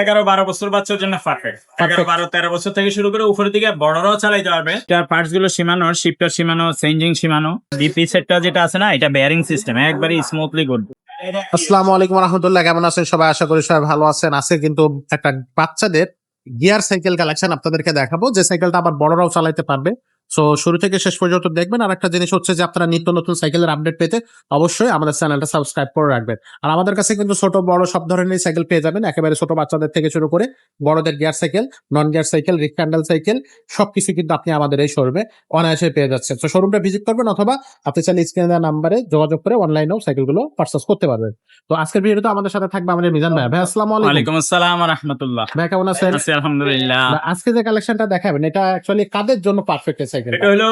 11-12 বছর বাচ্চার জন্য পারফেক্ট। 11-12-13 বছর থেকে শুরু করে উপরের দিকে বড়রাও চালাইতে পারবে। এটার পার্টস গুলো সীমানো, শিফটার সীমানো, চেঞ্জিং সীমানো। ডিপি সেটটা যেটা আছে না, এটা বেয়ারিং সিস্টেম, একবারই স্মুথলি করবে। আসসালামু আলাইকুম রহমতুল্লাহ, কেমন আছেন সবাই? আশা করি সবাই ভালো আছেন। আজকে কিন্তু একটা বাচ্চাদের গিয়ার সাইকেল কালেকশন আপনাদেরকে দেখাবো, যে সাইকেলটা আবার বড়রাও চালাতে পারবে। সো শুরু থেকে শেষ পর্যন্ত দেখবেন। আর একটা জিনিস হচ্ছে যে আপনারা নিত্য নতুন সাইকেলের আপডেট পেতে অবশ্যই আমাদের চ্যানেলটা সাবস্ক্রাইব করে রাখবেন। আর আমাদের কাছে কিন্তু ছোট বড় সব ধরনের সাইকেল পেয়ে যাবেন, একেবারে ছোট বাচ্চাদের থেকে শুরু করে বড়দের gear cycle, non gear cycle, রিক হ্যান্ডেল সাইকেল, সবকিছু কিন্তু আপনি আমাদের এই শোরুমে অনায়াসে পেয়ে যাচ্ছেন। তো শোরুমটা ভিজিট করবেন, অথবা আপনি চাইলে স্ক্রিনে দেওয়া নাম্বারে যোগাযোগ করে অনলাইনেও সাইকেলগুলো পারচেজ করতে পারবেন। তো আজকের ভিডিওতে আমাদের সাথে থাকবে আমাদের মিজান ভাই। ভাই আসসালামু আলাইকুম। ওয়ালাইকুম আসসালাম ওয়া রাহমাতুল্লাহ। ভাই কেমন আছেন? আছি আলহামদুলিল্লাহ। আজকে যে কালেকশনটা দেখাবেন, এটা অ্যাকচুয়ালি কাদের জন্য পারফেক্ট সাইকেল? এটা হলো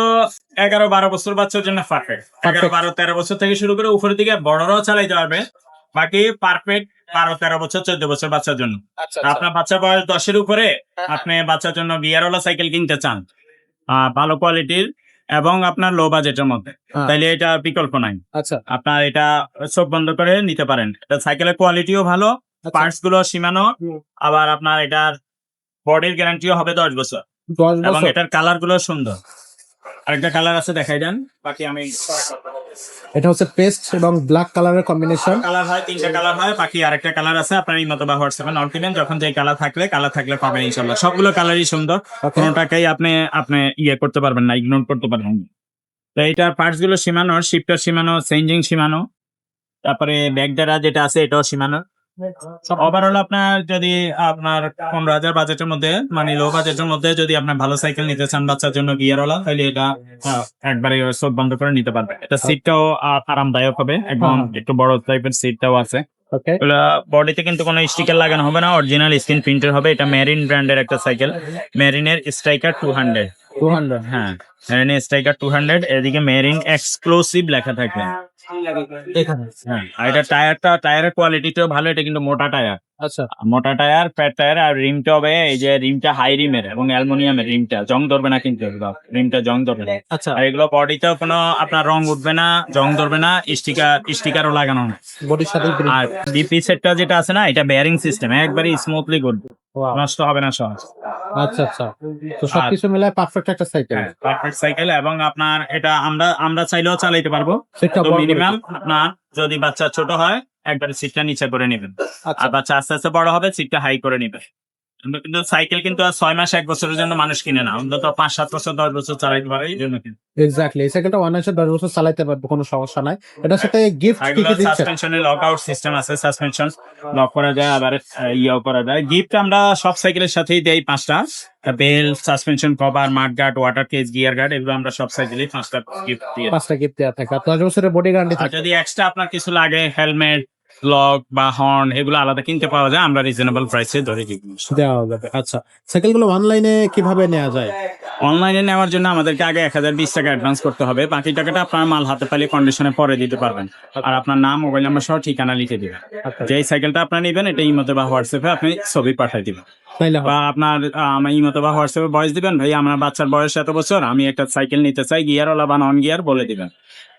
11-12 বছর বাচ্চার জন্য পারফেক্ট। 11-12-13 বছর থেকে শুরু করে উপরের দিকে বড়রাও চালাইতে পারবে। বাকি পারফেক্ট 12-13 বছর 14 বছর বাচ্চার জন্য। আচ্ছা আপনার বাচ্চা বয়স 10-এর উপরে আপনি বাচ্চার জন্য গিয়ারওয়ালা সাইকেল কিনতে চান, ভালো কোয়ালিটির এবং আপনার লো বাজেটের মধ্যে, তাইলে এটা বিকল্প নাই। আচ্ছা আপনার এটা চোখ বন্ধ করে নিতে পারেন। এটা সাইকেলের কোয়ালিটিও ভালো, পার্টস গুলো সীমানো, আবার আপনার এটার বডির গ্যারান্টিও হবে 10 বছর 10 এবং বছর। এটার কালার গুলো সুন্দর। আরেকটা কালার আছে, দেখাই দেন। বাকি আমি এটা হচ্ছে পেস্ট এবং ব্ল্যাক কালারের কম্বিনেশন। কালার হয়, 3টা কালার হয়। বাকি আরেকটা কালার আছে, আপনার এই মতো বা হোয়াটসঅ্যাপে নক দিবেন, যখন যে কালার থাকলে পাবেন ইনশাআল্লাহ। সবগুলো কালারই সুন্দর, কোনোটাকেই আপনি ইয়ে করতে পারবেন না, ইগনোর করতে পারবেন না। তো এইটার পার্টস গুলো সীমানো, শিফটার সীমানো, চেঞ্জিং সীমানো, তারপরে ব্যাগডারা যেটা আছে এটাও সীমানো। ওভারঅল আপনার যদি আপনার 15,000 বাজেটের মধ্যে, মানে লো বাজেটের মধ্যে যদি আপনার ভালো সাইকেল নিতে চান বাচ্চার জন্য গিয়ারওয়ালা, তাহলে এটা একবারে চোখ বন্ধ করে নিতে পারবে। এটা সিটটাও আরামদায়ক হবে, একদম একটু বড় টাইপের সিটটাও আছে। ওকে, বডিতে কিন্তু কোনো স্টিকার লাগানো হবে না, অরিজিনাল স্ক্রিন প্রিন্টের হবে। এটা মেরিন ব্র্যান্ডের একটা সাইকেল, মেরিনের স্ট্রাইকার 200। 200। হ্যাঁ, মেরিনের স্ট্রাইকার 200, এদিকে মেরিন এক্সক্লুসিভ লেখা থাকবে। এখানে হ্যাঁ, আর এটা টায়ারের কোয়ালিটিটাও ভালো। এটা কিন্তু মোটা টায়ার, আচ্ছা মোটা টায়ার, ফ্যাট টায়ার। আর রিমটা হবে এই যে রিমটা হাই রিমের এবং অ্যালুমিনিয়ামের। রিমটা জং ধরবে না কিন্তু, রিমটা জং ধরবে না। আচ্ছা, আর এগুলো বডিতেও কোনো আপনার রং উঠবে না, জং ধরবে না, স্টিকারও লাগানো না। বডির সাথে আর ডিপি সেটটা যেটা আছে না, এটা বেয়ারিং সিস্টেম, একবারই স্মুথলি করবে, নষ্ট হবে না সহজ। আচ্ছা আচ্ছা। তো সবকিছু মিলায় পারফেক্ট একটা সাইকেল। পারফেক্ট সাইকেল, এবং আপনার এটা আমরা চাইলেও চালাইতে পারবো। সেটা তো মিনিমাম আপনার যদি বাচ্চা ছোট হয়, একবারে সিটটা নিচে করে নেবেন। আর বাচ্চা আস্তে আস্তে বড় হবে, সিটটা হাই করে নিবে। কিন্তু সাইকেল কিন্তু আর 6 মাস 1 বছরের জন্য মানুষ কিনে না, অন্তত 5-7 বছর 10 বছর চালাইতে পারে, এই জন্য কিনে। এক্স্যাক্টলি, এই সাইকেলটা 10 বছর চালাতে পারবে, কোনো সমস্যা নাই। এটার সাথে গিফট কি কি দিচ্ছে? সাসপেনশনে লক আউট সিস্টেম আছে, সাসপেনশন লক করা যায়, আবার ইয়াও করা যায়। গিফট আমরা সব সাইকেলের সাথেই দেই 5টা: bell, suspension cover, mudguard, water case, gear guard. এগুলো আমরা সব সাইকেলেই 5টা গিফট দিই। 5টা গিফট দেওয়া থাকে। আর 10 বছরের বডি গ্যারান্টি আর থাকে। যদি এক্সট্রা আপনার কিছু লাগে, হেলমেট, লক বা হর্ন, এগুলো আলাদা কিনতে পাওয়া যায়, আমরা রিজনেবল প্রাইসে ধরে দিই। দেওয়া যাবে। আচ্ছা, সাইকেলগুলো অনলাইনে কিভাবে নেওয়া যায়? অনলাইনে নেওয়ার জন্য আমাদেরকে আগে 1020 টাকা অ্যাডভান্স করতে হবে। বাকি টাকাটা আপনার মাল হাতে পাইলে কন্ডিশনে পরে দিতে পারবেন। আর আপনার নাম, মোবাইল নাম্বার সহ ঠিকানা লিখে দিবেন। যেই সাইকেলটা আপনার নেবেন, এটা ইমোতে বা হোয়াটসঅ্যাপে আপনি ছবি পাঠিয়ে দিবেন। তাইলে বা আপনার আমার ইমোতে বা হোয়াটসঅ্যাপে ভয়েস দিবেন, ভাই আমার বাচ্চার বয়স এত বছর, আমি একটা সাইকেল নিতে চাই, গিয়ারওয়ালা বা নন গিয়ার, বলে দিবেন।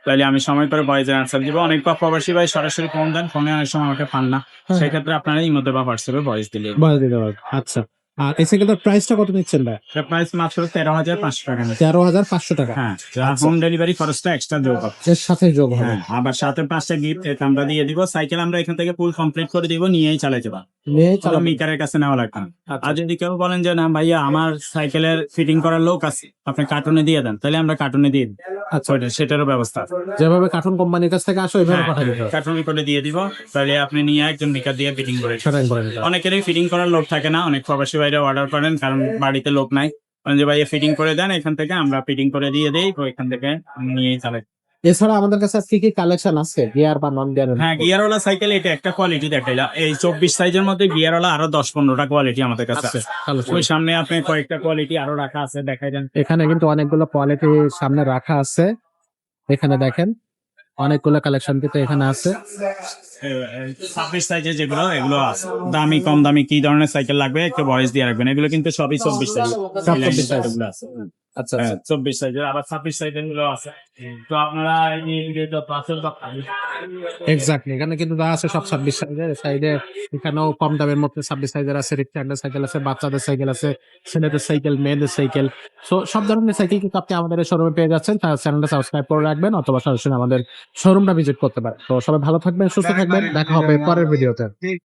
তাহলে আমি সময় করে ভয়েসের আনসার দিব। অনেক প্রবাসী ভাই সরাসরি ফোন দেন, ফোনে অনেক সময় আমাকে পান না, সেই ক্ষেত্রে আপনারা ইমোতে বা হোয়াটসঅ্যাপে ভয়েস দিলে বলে দিতে পারবে। আচ্ছা, আর এই সাইকেলটার প্রাইসটা কত নিচ্ছেন ভাই? প্রাইস মাত্র 13,500 টাকা। 13,500 টাকা। হ্যাঁ, হোম ডেলিভারি খরচটা এক্সট্রা যোগ হবে। এর সাথে যোগ হবে। হ্যাঁ, আবার সাথে 5টা গিফট আমরা দিয়ে দিব। সাইকেল আমরা এখান থেকে ফুল কমপ্লিট করে দিব, নিয়েই চালাতে পারবো, নিয়ে কোনো চালাবে। মিটারের কাছে নেওয়া লাগবে না। আর যদি কেউ বলেন যে না ভাইয়া আমার সাইকেলের ফিটিং করার লোক আছে, আপনি কার্টুনে দিয়ে দেন, তাহলে আমরা কার্টুনে দিয়ে দিই। আচ্ছা, সেটারও ব্যবস্থা আছে। যেভাবে কার্টুন কোম্পানির কাছ থেকে আসো ওইভাবে পাঠিয়ে দিতে হবে। কার্টুনে করে দিয়ে দিব, তাহলে আপনি নিয়ে একজন মিটার দিয়ে ফিটিং করে দিবেন। সেটাই করে দিতে হবে। অনেকেরই ফিটিং করার লোক থাকে না, অনেক প্রবাসী ভাইরা অর্ডার করেন কারণ বাড়িতে লোক নাই, যে ভাইয়া ফিটিং করে দেন, এখান থেকে আমরা ফিটিং করে দিয়ে দেই, তো এখান থেকে নিয়েই চালাই। এছাড়া আমাদের কাছে কি কি কালেকশন আছে গিয়ার বা নন গিয়ার? হ্যাঁ, গিয়ারওয়ালা সাইকেল এটা একটা কোয়ালিটি দেখাইলা। এই 24 সাইজের মধ্যে গিয়ারওয়ালা আরো 10-15টা কোয়ালিটি আমাদের কাছে আছে। ওই সামনে আপনি কয়েকটা কোয়ালিটি আরো রাখা আছে, দেখাই দেন। এখানে কিন্তু অনেকগুলো কোয়ালিটি সামনে রাখা আছে। এখানে দেখেন অনেকগুলো কালেকশন কিন্তু এখানে আছে। 26 সাইজের যেগুলো, এগুলো আছে। দামি কম দামি কি ধরনের সাইকেল লাগবে একটু ভয়েস দিয়ে রাখবেন। এগুলো কিন্তু সবই 24 সাইজ। 24 সাইজ। এগুলো আছে। আচ্ছা হ্যাঁ 24 সাইজের, আবার 26 সাইজের গুলো আছে। তো আপনারা এই যে যত আছে সব এক্স্যাক্টলি, এখানে কিন্তু যা আছে সব 26 সাইজের। সাইডে এখানেও কম দামের মধ্যে 26 সাইজের আছে, রিক্টান্ডার সাইকেল আছে, বাচ্চাদের সাইকেল আছে, ছেলেদের সাইকেল, মেয়েদের সাইকেল। সো সব ধরনের সাইকেল কিন্তু আপনি আমাদের শোরুমে পেয়ে যাচ্ছেন। তার চ্যানেলটা সাবস্ক্রাইব করে রাখবেন অথবা সরাসরি আমাদের শোরুমটা ভিজিট করতে পারেন। তো সবাই ভালো থাকবেন, সুস্থ থাকবেন, দেখা হবে পরের ভিডিওতে।